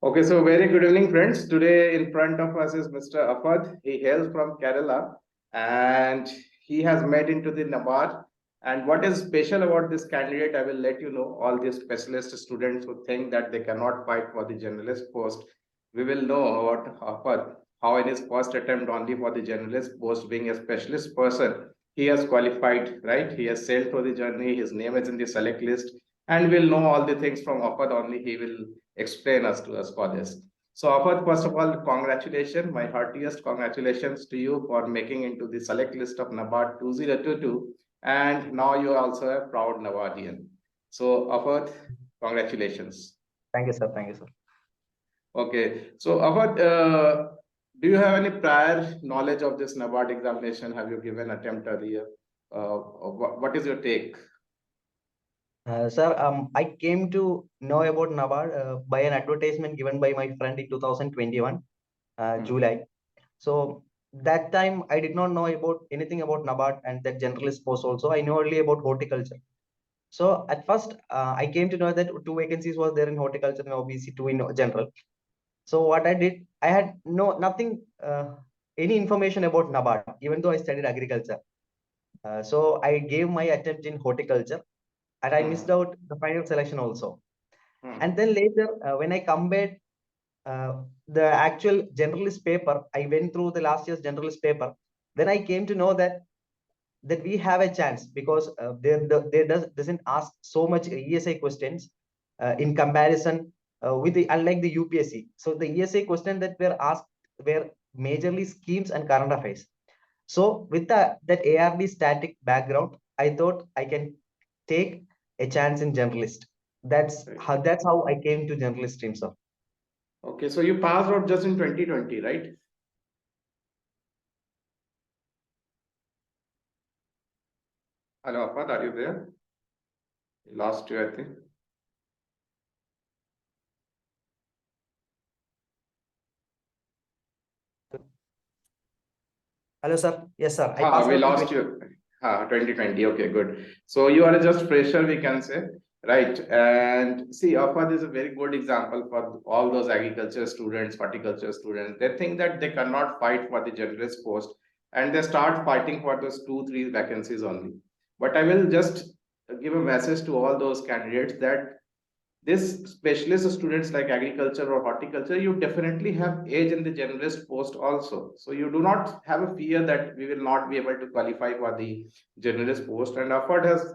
Okay, so very good evening, friends. Today in front of us is Mr. Afad. He hails from Kerala and he has made into the Nabard. And what is special about this candidate, I will let you know. All these specialist students who think that they cannot fight for the journalist post, we will know about Afad, how in his first attempt only for the journalist post, being a specialist person, he has qualified, right? He has sailed through the journey, his name is in the select list, and we'll know all the things from Afad only. He will explain us to us for this. So, Afad, first of all, congratulations, my heartiest congratulations to you for making into the select list of Nabard 2022, and now you are also a proud Nabardian. So, Afad, congratulations. Thank you, sir. Thank you, sir. Okay, so Afad, do you have any prior knowledge of this Nabard examination? Have you given attempt earlier? What is your take? Sir, I came to know about Nabard by an advertisement given by my friend in 2021, Hmm. July. So that time I did not know about anything about Nabard and that generalist post also. I know only about horticulture. So at first, I came to know that two vacancies was there in horticulture and OBC, two in general. So what I did, I had nothing, any information about Nabard, even though I studied agriculture. So I gave my attempt in horticulture and I missed Hmm. out the final selection also. And Hmm. then later, when I compared the actual generalist paper, I went through the last year's generalist paper. Then I came to know that we have a chance because doesn't ask so much ESI questions in comparison with the unlike the UPSC. So the ESI question that were asked were majorly schemes and current affairs. So with that ARD static background, I thought I can take a chance in generalist. That's how I came to generalist stream, sir. Okay, so you passed out just in 2020, right? Hello, Afad, are you there? Lost you, I think. Hello, sir. Yes, sir. I Ha, passed we out in lost 20. you. Ha, 2020. Okay, good. So you are just fresher, we can say, right? And see, Afad is a very good example for all those agriculture students, horticulture students. They think that they cannot fight for the generalist post, and they start fighting for those two, three vacancies only. But I will just give a message to all those candidates that this specialist students like agriculture or horticulture, you definitely have age in the generalist post also, so you do not have a fear that we will not be able to qualify for the generalist post. And Afford has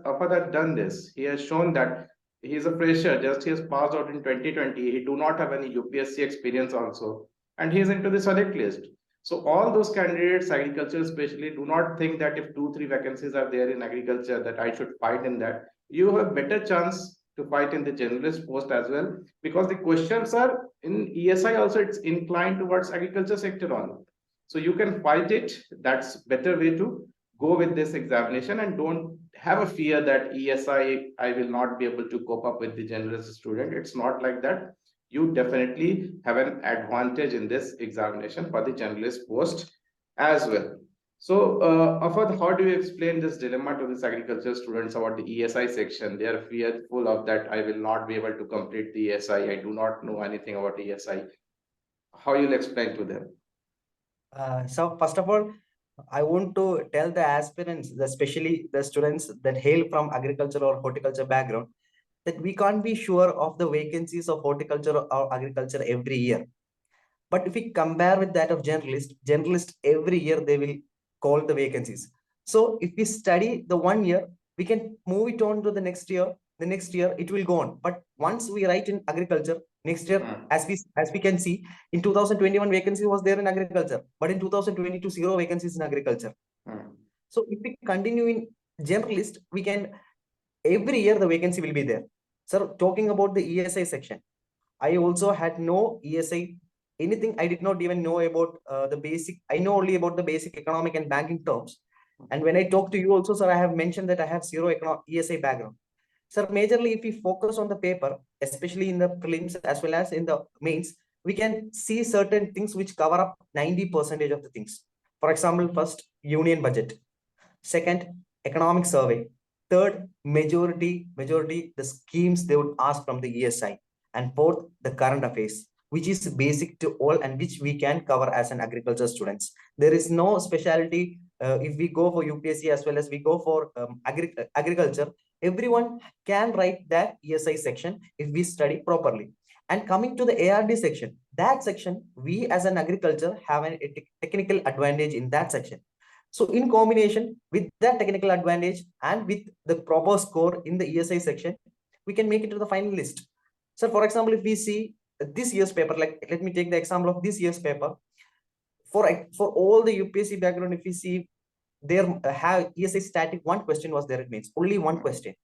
done this. He has shown that he is a fresher, just he has passed out in 2020, he do not have any UPSC experience also, and he is into the select list. So all those candidates, agriculture especially, do not think that if two, three vacancies are there in agriculture that I should fight in that. You have better chance to fight in the generalist post as well, because the questions are in ESI also, it's inclined towards agriculture sector only. So you can fight it. That's better way to go with this examination, and don't have a fear that ESI I will not be able to cope up with the generalist student. It's not like that. You definitely have an advantage in this examination for the generalist post as well. So, Afad, how do you explain this dilemma to these agriculture students about the ESI section? They are fearful of that. I will not be able to complete the ESI. I do not know anything about ESI. How you'll explain to them? So first of all, I want to tell the aspirants, especially the students that hail from agriculture or horticulture background, that we can't be sure of the vacancies of horticulture or agriculture every year. But if we compare with that of generalist every year they will call the vacancies. So if we study the 1 year, we can move it on to the next year. The next year it will go on. But once we write in agriculture, next year, Hmm. as we can see, in 2021 vacancy was there in agriculture, but in 2022 zero vacancies in agriculture. Hmm. So if we continue in generalist, we can every year the vacancy will be there. Sir, talking about the ESI section, I also had no ESI anything. I did not even know about the basic. I know only about the basic economic and banking terms. And when I talk to you also, sir, I have mentioned that I have zero ESI background. Sir, majorly if we focus on the paper, especially in the prelims as well as in the mains, we can see certain things which cover up 90% of the things. For example, first, union budget. Second, economic survey. Third, majority, the schemes they would ask from the ESI. And fourth, the current affairs. which is basic to all and which we can cover as an agriculture students. There is no specialty if we go for UPSC as well as we go for agriculture. Everyone can write that ESI section if we study properly. And coming to the ARD section, that section, we as an agriculture have a technical advantage in that section. So in combination with that technical advantage and with the proper score in the ESI section, we can make it to the final list. So for example, if we see this year's paper, like let me take the example of this year's paper. For all the UPSC background, if we see there have ESI static, one question was there, it means only one question.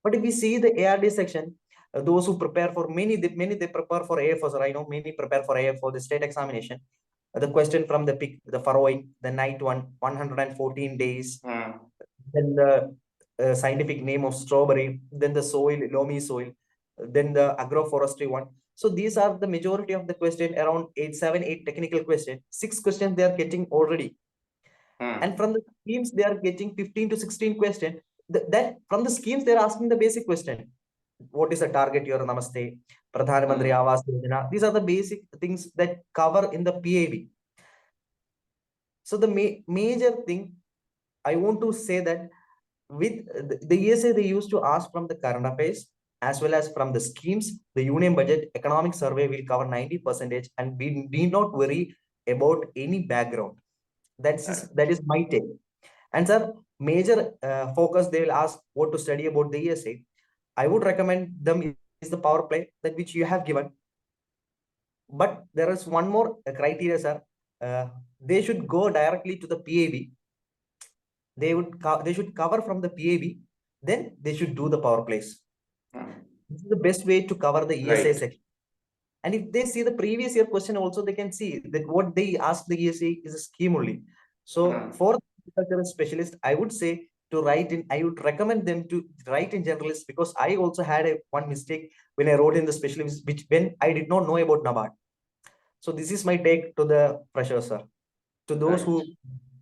But if we see the ARD section, those who prepare for many they prepare for AFO, sir. I know many prepare for AFO, the state examination. The question from the pick, the furrowing, the night 114 days, then the scientific name of strawberry, then the soil, loamy soil, then the agroforestry one. So these are the majority of the question, around 8 technical questions. 6 questions they are getting already. And from the schemes, they are getting 15 to 16 questions. Then from the schemes, they're asking the basic question. What is the target your Namaste? Pradhan Mantri Awas Yojana. These are the basic things that cover in the PAB. So the major thing I want to say that with the ESA, they used to ask from the current affairs as well as from the schemes, the union budget economic survey will cover 90%, and we need not worry about any background. That is my take. And sir, major focus they will ask what to study about the ESA. I would recommend them is the power play that which you have given. But there is one more criteria, sir. They should go directly to the PAB. They should cover from the PAB, then they should do the power plays. This is the best way to cover the ESA section. And if they see the previous year question also, they can see that what they ask the ESA is a scheme only. So for agricultural specialist, I would say to write in, I would recommend them to write in generalist, because I also had one mistake when I wrote in the specialist, which when I did not know about Nabard. So this is my take to the freshers, sir, to those who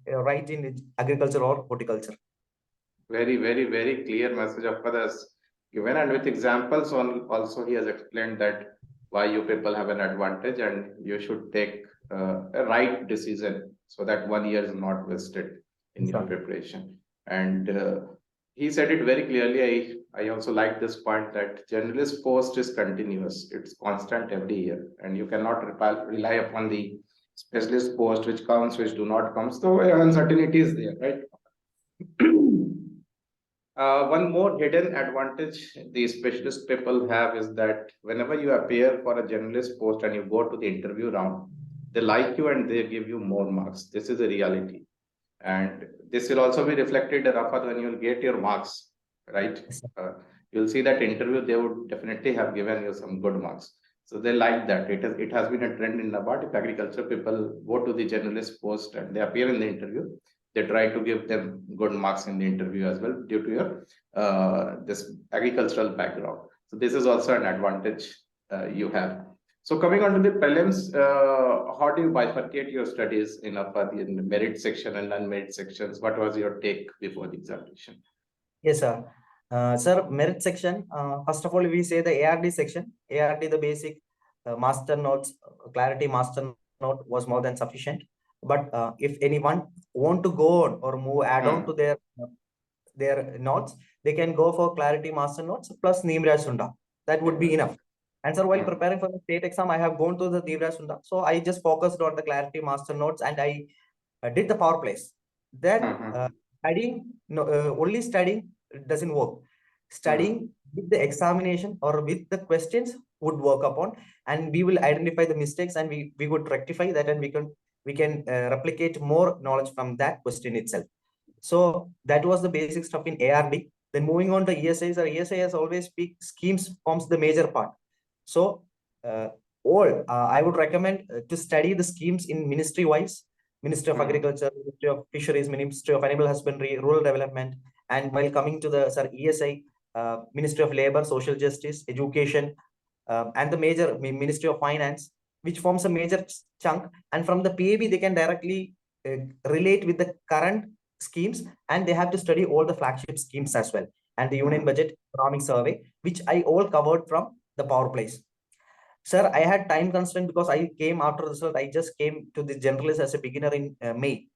write in agriculture or horticulture. Very, very, very clear message of others given, and with examples on also he has explained that why you people have an advantage and you should take a right decision so that 1 year is not wasted in your preparation. And he said it very clearly. I also like this point that generalist post is continuous. It's constant every year, and you cannot rely upon the specialist post which comes, which do not come. So uncertainty is there, right? One more hidden advantage the specialist people have is that whenever you appear for a generalist post and you go to the interview round, they like you and they give you more marks. This is a reality. And this will also be reflected, Rafat, when you'll get your marks, right? You'll see that interview, they would definitely have given you some good marks. So they like that. It has been a trend in Nabard. If agriculture people go to the generalist post and they appear in the interview, they try to give them good marks in the interview as well due to your this agricultural background. So this is also an advantage you have. So coming on to the prelims, how do you bifurcate your studies in the merit section and non-merit sections? What was your take before the examination? Yes, sir. Sir, merit section, first of all, we say the ARD section. ARD, the basic master notes, clarity master note was more than sufficient. But if anyone want to go on or move add-on to their notes, they can go for clarity master notes plus Nimraj Sunda. That would be enough. And sir, while preparing for the state exam, I have gone to the Nimraj Sunda. So I just focused on the clarity master notes and I did the power plays. Then only studying doesn't work. Studying with the examination or with the questions would work upon, and we will identify the mistakes and we would rectify that, and we can replicate more knowledge from that question itself. So that was the basic stuff in ARD. Then moving on to ESIs, or ESI has always schemes forms the major part. So I would recommend to study the schemes in ministry wise. Ministry of Agriculture, Ministry of Fisheries, Ministry of Animal Husbandry, Rural Development, and while coming to the ESI, Ministry of Labor, Social Justice, Education, and the major Ministry of Finance, which forms a major chunk. And from the PAB, they can directly relate with the current schemes, and they have to study all the flagship schemes as well. And the Union Budget Economic Survey, which I all covered from the power plays. Sir, I had time constraint because I came after the result. I just came to the generalist as a beginner in May.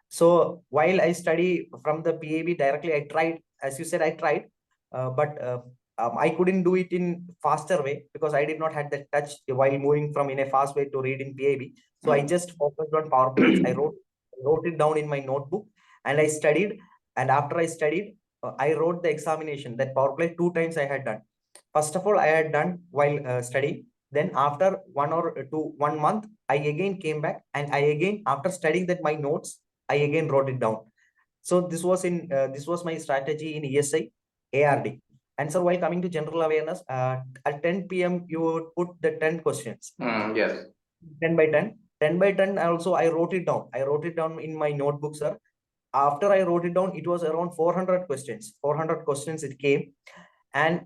So while I study from the PAB directly, I tried, as you said, I tried, but I couldn't do it in faster way because I did not have that touch while moving from in a fast way to read in PAB. So I just focused on power plays. I wrote it down in my notebook and I studied. And after I studied, I wrote the examination. That power play 2 times I had done. First of all, I had done while studying. Then after 1 month, I again came back and I again, after studying that my notes, I again wrote it down. So this was my strategy in ESI, ARD. And so while coming to general awareness, at 10 p.m. you would put the 10 questions. Yes. 10 by 10. 10 by 10 also I wrote it down. I wrote it down in my notebook, sir. After I wrote it down, it was around 400 questions. 400 questions it came. And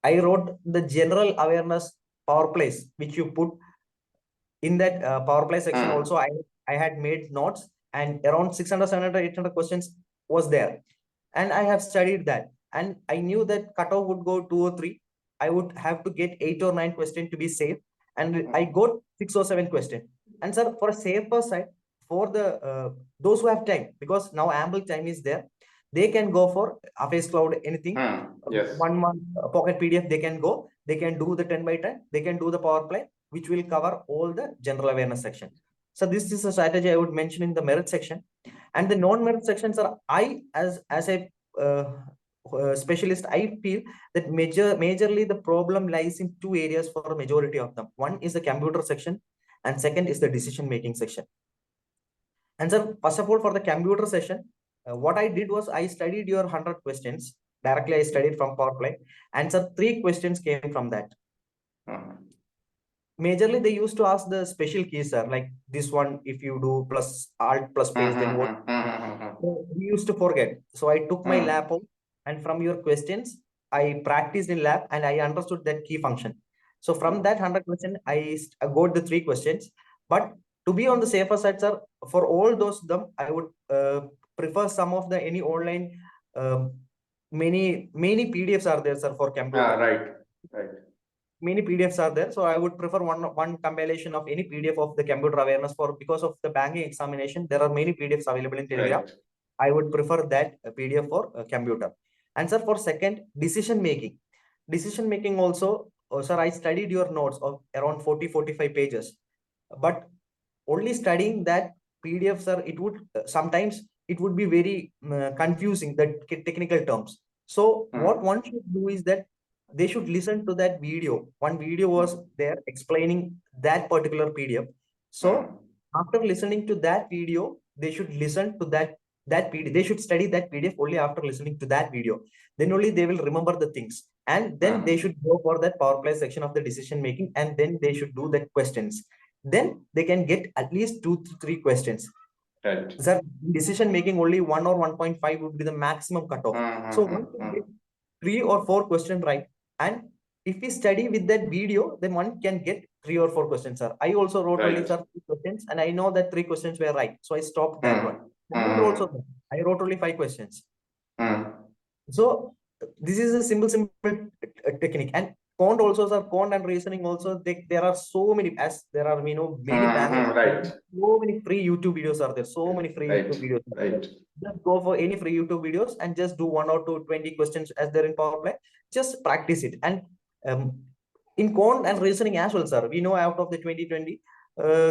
I wrote the general awareness power plays, which you put in that power play section. Also, I had made notes and around 600, 700, 800 questions was there. And I have studied that. And I knew that cutoff would go 2 or 3. I would have to get 8 or 9 questions to be safe. And I got 6 or 7 questions. And sir, for a safer side, for the those who have time, because now ample time is there, they can go for Face Cloud, anything. Yes. 1 month pocket PDF, they can go. They can do the 10 by 10. They can do the power play, which will cover all the general awareness section. So this is a strategy I would mention in the merit section. And the non-merit sections are, I as a specialist, I feel that majorly the problem lies in 2 areas for a majority of them. One is the computer section and second is the decision making section. And so first of all, for the computer session, what I did was I studied your 100 questions. Directly I studied from PowerPlay, and so 3 questions came from that. Majorly they used to ask the special keys, sir, like this one, if you do plus alt plus space, then what? So we used to forget. So I took my lap out, and from your questions, I practiced in lab and I understood that key function. So from that 100 question, I got the 3 questions. But to be on the safer side, sir, for all those them, I would prefer some of the any online. Many PDFs are there, sir, for computer. Right. Many PDFs are there, so I would prefer one compilation of any PDF of the computer awareness, for because of the banking examination. There are many PDFs available in Telegram. Right. I would prefer that PDF for computer. And sir, for second, decision making also, sir, I studied your notes of around 40-45 pages, but only studying that PDF, sir, it would sometimes it would be very confusing, the technical terms. So what one should do is that they should listen to that video. One video was there explaining that particular PDF. So after listening to that video, they should listen to that PDF. They should study that PDF only after listening to that video. Then only they will remember the things. And then they should go for that power play section of the decision making, and then they should do the questions. Then they can get at least 2 to 3 questions. Right. Sir, decision making only 1 or 1.5 would be the maximum cutoff. So one can get 3 or 4 questions right. And if we study with that video, then one can get 3 or 4 questions, sir. I also wrote only, sir, 3 questions, and I know that 3 questions were right. So I stopped that one. Also, I wrote only 5 questions. So this is a simple technique. And Quant also, sir, Quant and reasoning also, there are so many, as there are, many banks. Right. So many free YouTube videos are there. So many free YouTube videos. Right. Just go for any free YouTube videos and just do 1 or 2 20 questions as there in power play. Just practice it. And in Quant and reasoning as well, sir, we know out of the 2020,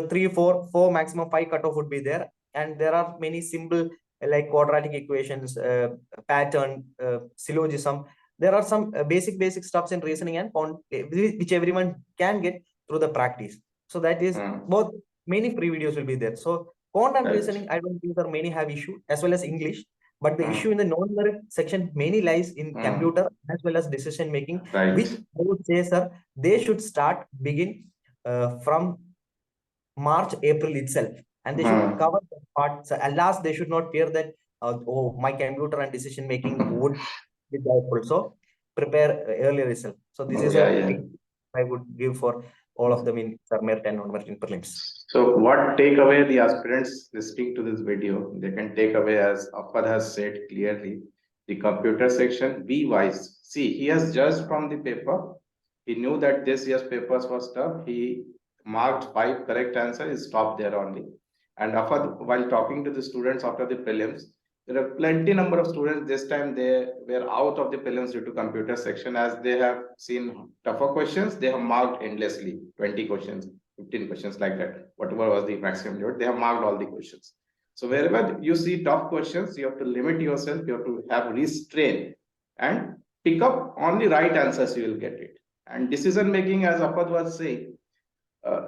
3, 4 maximum 5 cutoff would be there. And there are many simple like quadratic equations, pattern, syllogism. There are some basic stuffs in reasoning and Quant, which everyone can get through the practice. So that is both, many free videos will be there. So Quant and reasoning, I don't think there are many have issue, as well as English. But the issue in the non-merit section mainly lies in computer as well as decision making, which I would say, sir, they should begin from March, April itself, and they should cover the part. So at last, they should not fear that oh, my computer and decision making would be doubtful. So prepare earlier itself. So this is a tip I would give for all of them in merit and non-merit in prelims. So what takeaway the aspirants listening to this video, they can take away, as Apad has said clearly, the computer section, be wise. See, he has judged from the paper He knew that this year's papers was tough. He marked 5 correct answers. He stopped there only. And while talking to the students after the prelims, there are plenty number of students this time they were out of the prelims due to computer section, as they have seen tougher questions. They have marked endlessly 20 questions, 15 questions like that. Whatever was the maximum limit, they have marked all the questions. So wherever you see tough questions, you have to limit yourself. You have to have restraint and pick up only right answers. You will get it. And decision making, as Apad was saying,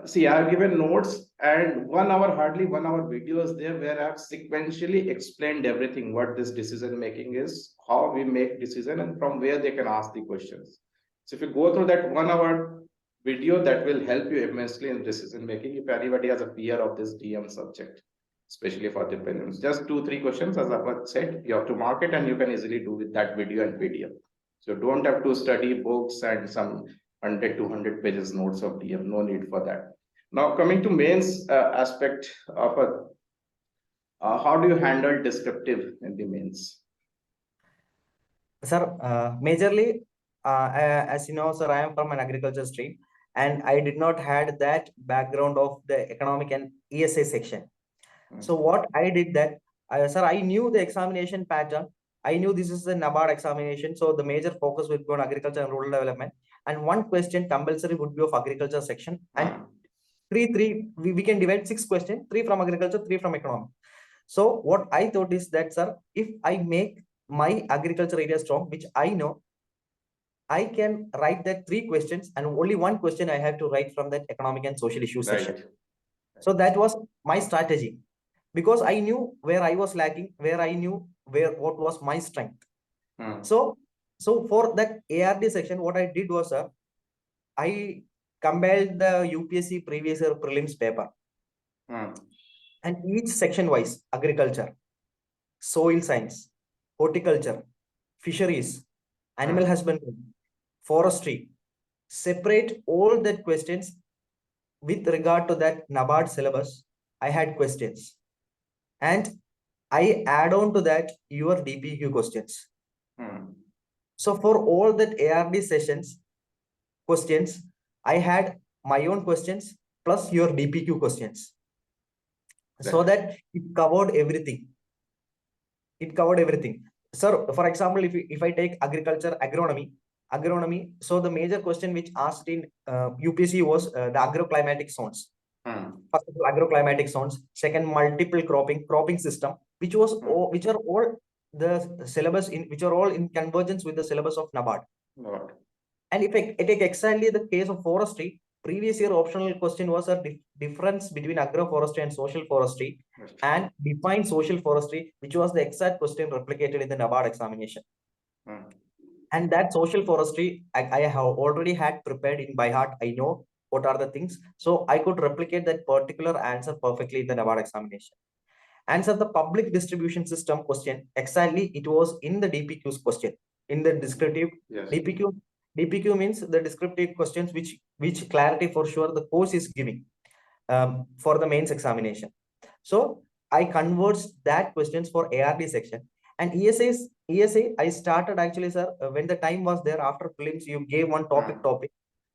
see, I have given notes and 1 hour, hardly 1 hour videos there where I have sequentially explained everything, what this decision making is, how we make decision, and from where they can ask the questions. So if you go through that 1 hour video, that will help you immensely in decision making. If anybody has a fear of this DM subject, especially for the prelims, just 2-3 questions, as Apad said, you have to mark it, and you can easily do with that video and PDF. So don't have to study books and some 100-200 pages notes of DM. No need for that. Now coming to mains aspect of how do you handle descriptive in the mains? Sir, majorly, as you know, sir, I am from an agriculture stream, and I did not had that background of the economic and ESA section. So what I did that, sir, I knew the examination pattern. I knew this is the Nabard examination. So the major focus would be on agriculture and rural development. And one question compulsory would be of agriculture section. And we can divide 6 questions, 3 from agriculture, 3 from economic. So what I thought is that, sir, if I make my agriculture area strong, which I know, I can write that 3 questions and only 1 question I have to write from that economic and social issue section. So that was my strategy, because I knew where I was lacking, where I knew what was my strength. So for that ARD section, what I did was, I compiled the UPSC previous year prelims paper, and each section wise: agriculture, soil science, horticulture, fisheries, animal husbandry, forestry, separate all that questions with regard to that Nabard syllabus. I had questions, and I add on to that your DPQ questions. So for all that ARD sessions questions, I had my own questions plus your DPQ questions, so that it covered everything. It covered everything. Sir, for example, if I take agriculture, agronomy, so the major question which asked in UPSC was the agroclimatic zones. First of all, agroclimatic zones. Second, multiple cropping system, which are all the syllabus which are all in convergence with the syllabus of Nabard. And if I take exactly the case of forestry, previous year optional question was a difference between agroforestry and social forestry, and define social forestry, which was the exact question replicated in the Nabard examination. And that social forestry, I have already had prepared in by heart. I know what are the things, so I could replicate that particular answer perfectly in the Nabard examination. Answer the public distribution system question, exactly it was in the DPQ's question, in the descriptive. DPQ means the descriptive questions which clarity for sure the course is giving for the mains examination. So I converts that questions for ARD section. And ESA, I started actually, sir, when the time was there after prelims, you gave one topic.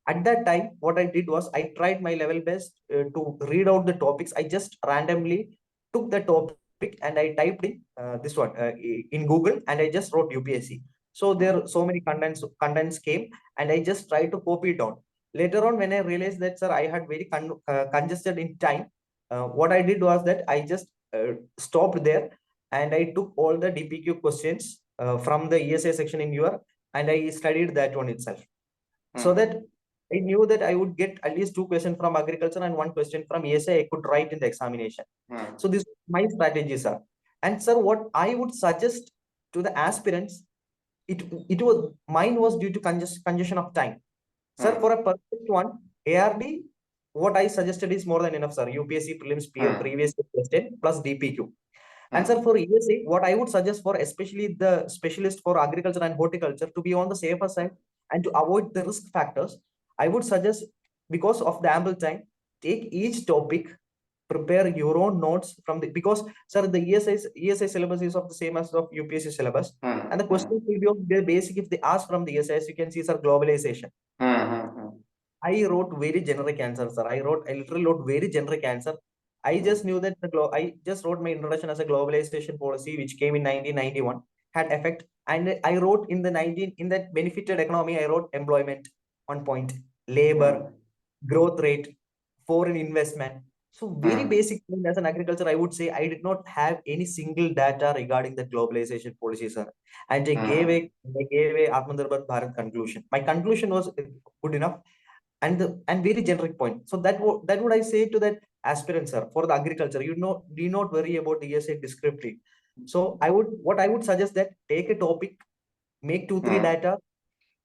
At that time, what I did was I tried my level best to read out the topics. I just randomly took the topic and I typed in this one in Google, and I just wrote UPSC. So there so many contents came, and I just tried to copy it down. Later on, when I realized that, sir, I had very congested in time, what I did was that I just stopped there, and I took all the DPQ questions from the ESA section in your, and I studied that one itself. So that I knew that I would get at least 2 questions from agriculture and 1 question from ESA I could write in the examination. So this is my strategy, sir. And sir, what I would suggest to the aspirants, it was mine was due to congestion of time. Sir, for a perfect one, ARD, what I suggested is more than enough, sir. UPSC prelims previous question plus DPQ. And sir, for ESA, what I would suggest for especially the specialist for agriculture and horticulture, to be on the safer side and to avoid the risk factors, I would suggest, because of the ample time, take each topic, prepare your own notes from the, because sir, the ESA syllabus is of the same as of UPSC syllabus, and the questions will be of the basic. If they ask from the ESA, as you can see, sir, globalization. I wrote very generic answer, sir. I literally wrote very generic answer. I just knew that I just wrote my introduction as a globalization policy, which came in 1991, had effect. And I wrote in that benefited economy, I wrote employment, 1 point, labor, growth rate, foreign investment. So very basic thing as an agriculture, I would say I did not have any single data regarding the globalization policy, sir. And I gave a Atmanirbhar Bharat conclusion. My conclusion was good enough and very generic point. So that would I say to that aspirant, sir, for the agriculture, do not worry about the ESA descriptive. So what I would suggest that take a topic, make 2-3 data,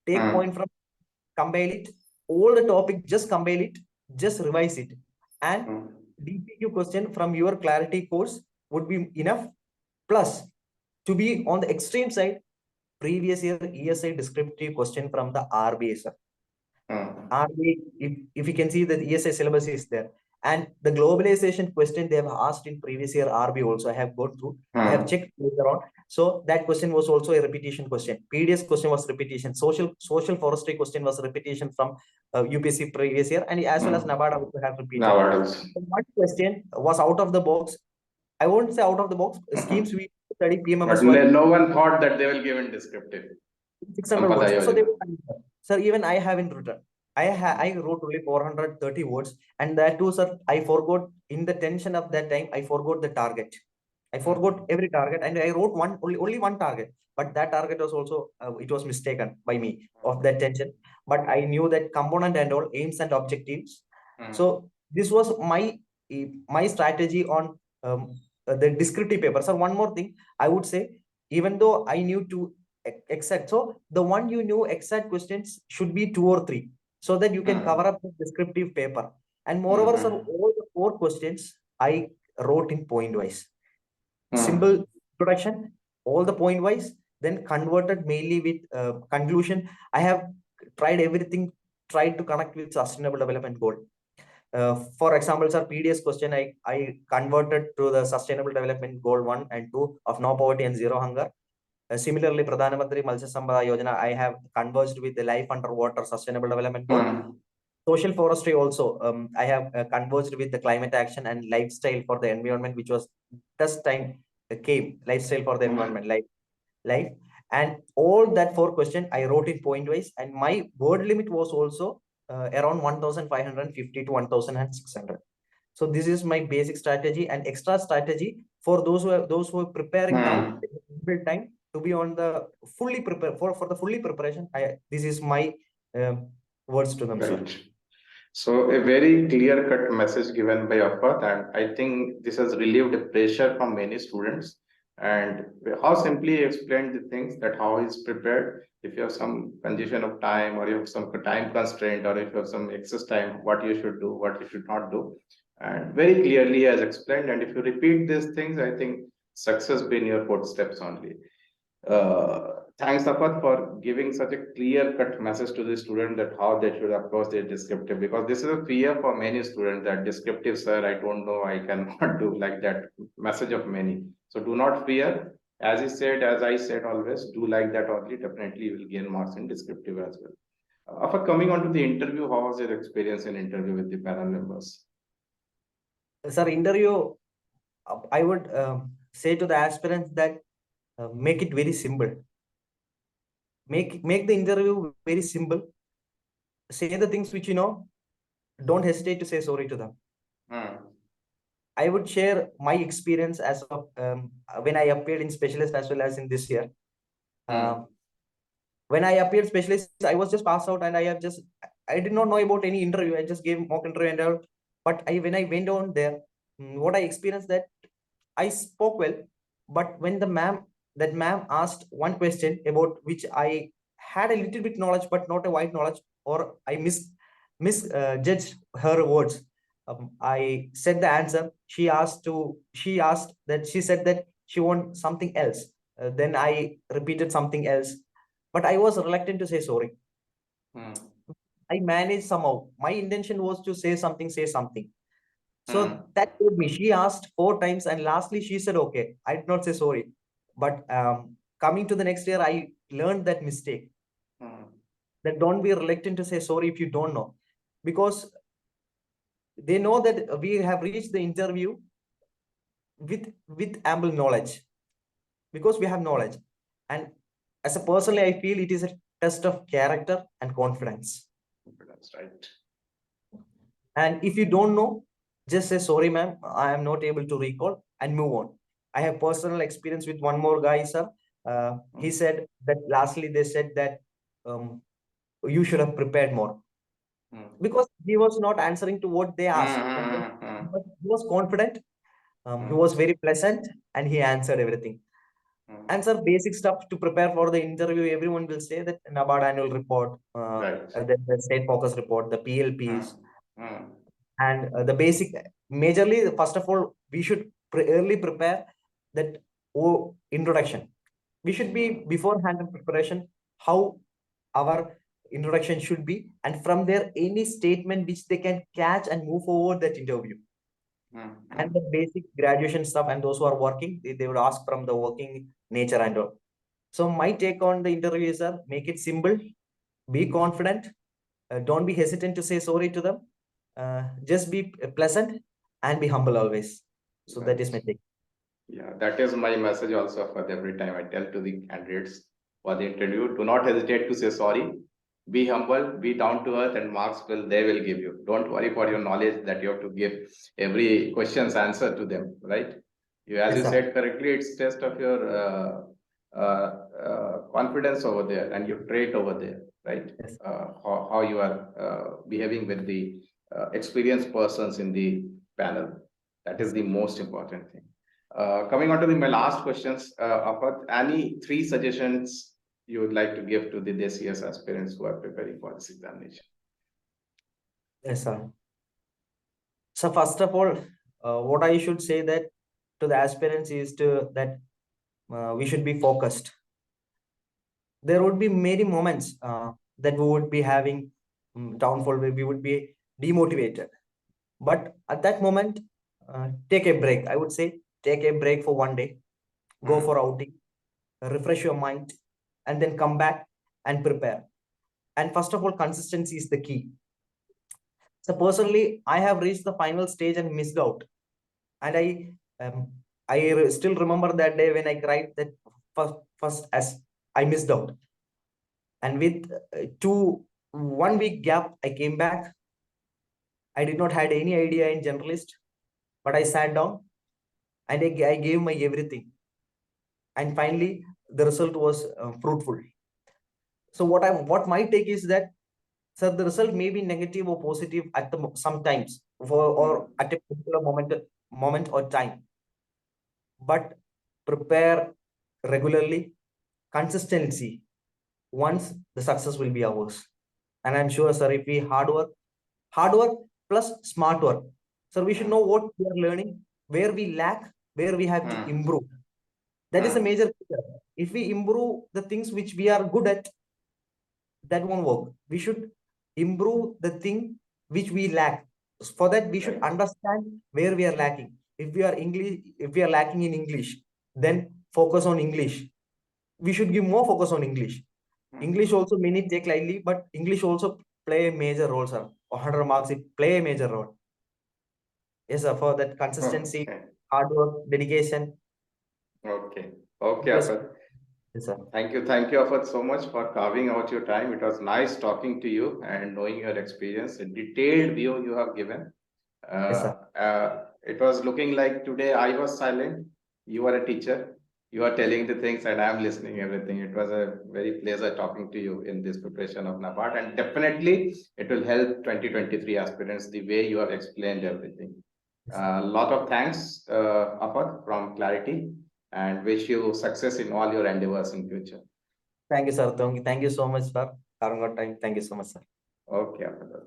take point from, compile it, all the topic, just compile it, just revise it, and DPQ question from your clarity course would be enough. Plus, to be on the extreme side, previous year ESI descriptive question from the RBA, sir. RBA, if you can see that ESI syllabus is there, and the globalization question they have asked in previous year RBA also, I have gone through, I have checked later on. So that question was also a repetition question. PDS question was repetition. Social forestry question was repetition from UPSC previous year, and as well as Nabard also have repeated. One question was out of the box. I won't say out of the box. Schemes we study PMMS. But no one thought that they will give in descriptive. 600 words. So they will, sir, even I haven't written. I wrote only 430 words, and that too, sir, I forgot in the tension of that time. I forgot the target. I forgot every target, and I wrote only one target. But that target was also it was mistaken by me of that tension. But I knew that component and all aims and objectives. So this was my strategy on the descriptive paper. So one more thing I would say, even though I knew to exact, so the one you knew exact questions should be 2 or 3, so that you can cover up the descriptive paper. And moreover, sir, all the 4 questions I wrote in point wise. Simple introduction, all the point wise, then converted mainly with conclusion. I have tried everything, tried to connect with sustainable development goal. For example, sir, PDS question I converted to the sustainable development goal 1 and 2 of no poverty and zero hunger. Similarly, Pradhan Mantri Matsya Sampada Yojana, I have converged with the life underwater sustainable development goal. Social forestry also, I have converged with the climate action and lifestyle for the environment, which was this time came lifestyle for the environment, life. And all that 4 questions I wrote in point wise, and my word limit was also around 1550 to 1600. So this is my basic strategy, and extra strategy for those who are preparing now, time to be on the fully prepared for the fully preparation. This is my words to them, sir. So a very clear-cut message given by Apat, and I think this has relieved the pressure from many students. And how simply he explained the things, that how he's prepared. If you have some condition of time, or you have some time constraint, or if you have some excess time, what you should do, what you should not do, and very clearly he has explained. And if you repeat these things, I think success be in your footsteps only. Thanks, Apat, for giving such a clear-cut message to the student that how they should approach their descriptive, because this is a fear for many students that descriptive, sir, I don't know, I cannot do, like that message of many. So do not fear. As he said, as I said, always do like that only. Definitely you will gain marks in descriptive as well. Apat, coming on to the interview, how was your experience in interview with the panel members? Sir, interview, I would say to the aspirants that make it very simple. Make the interview very simple. Say the things which you know. Don't hesitate to say sorry to them. I would share my experience as of when I appeared in specialist as well as in this year. When I appeared specialist, I was just passed out, and I did not know about any interview. I just gave mock interview and all. But when I went on there, what I experienced that I spoke well, but when that ma'am asked one question about which I had a little bit knowledge, but not a wide knowledge, or I misjudged her words. I said the answer. She said that she want something else. Then I repeated something else, but I was reluctant to say sorry. I managed somehow. My intention was to say something. So that told me. She asked 4 times, and lastly she said, okay, I did not say sorry. But coming to the next year, I learned that mistake. That don't be reluctant to say sorry if you don't know. because they know that we have reached the interview with ample knowledge, because we have knowledge. And as a personally, I feel it is a test of character and confidence. That's right. And if you don't know, just say sorry, ma'am, I am not able to recall, and move on. I have personal experience with one more guy, sir. He said that lastly they said that you should have prepared more, because he was not answering to what they asked. But he was confident, he was very pleasant, and he answered everything. And sir, basic stuff to prepare for the interview, everyone will say that Nabard annual report, the state focus report, the PLPs, and the basic, majorly, first of all, we should early prepare that introduction. We should be beforehand in preparation, how our introduction should be, and from there, any statement which they can catch and move forward that interview. And the basic graduation stuff, and those who are working, they would ask from the working nature and all. So my take on the interview is, make it simple, be confident, don't be hesitant to say sorry to them, just be pleasant and be humble always. So that is my take. Yeah, that is my message also for every time I tell to the candidates for the interview. Do not hesitate to say sorry. Be humble, be down to earth, and marks they will give you. Don't worry for your knowledge that you have to give every question's answer to them, right? As you said correctly, it's test of your confidence over there and your trait over there, right? Yes. How you are behaving with the experienced persons in the panel. That is the most important thing. Coming on to my last questions, Afat, any 3 suggestions you would like to give to the this year's aspirants who are preparing for this examination? Yes, sir. So first of all, what I should say that to the aspirants is that we should be focused. There would be many moments that we would be having downfall, where we would be demotivated. But at that moment, take a break. I would say take a break for one day, go for outing, refresh your mind, and then come back and prepare. And first of all, consistency is the key. So personally, I have reached the final stage and missed out. And I still remember that day when I cried that first as I missed out. And with 1 week gap, I came back. I did not had any idea in generalist, but I sat down and I gave my everything. And finally, the result was fruitful. So what my take is that, sir, the result may be negative or positive at the sometimes or at a particular moment or time. But prepare regularly, consistency. Once the success will be ours. And I'm sure, sir, if we hard work plus smart work. So we should know what we are learning, where we lack, where we have to improve. That is a major feature. If we improve the things which we are good at, that won't work. We should improve the thing which we lack. For that, we should understand where we are lacking. If we are lacking in English, then focus on English. We should give more focus on English. English also many take lightly, but English also play a major role, sir. 100 marks, it play a major role. Yes, sir, for that consistency, hard work, dedication. Okay, Afat. Yes, sir. Thank you, Afat, so much for carving out your time. It was nice talking to you and knowing your experience. A detailed view you have given. Yes, sir. It was looking like today I was silent. You are a teacher. You are telling the things and I'm listening everything. It was a very pleasure talking to you in this preparation of Nabard, and definitely it will help 2023 aspirants the way you have explained everything. A lot of thanks, Afat from Clarity, and wish you success in all your endeavors in future. Thank you, sir. Thank you so much for carving out time. Thank you so much, sir. Okay, Afat.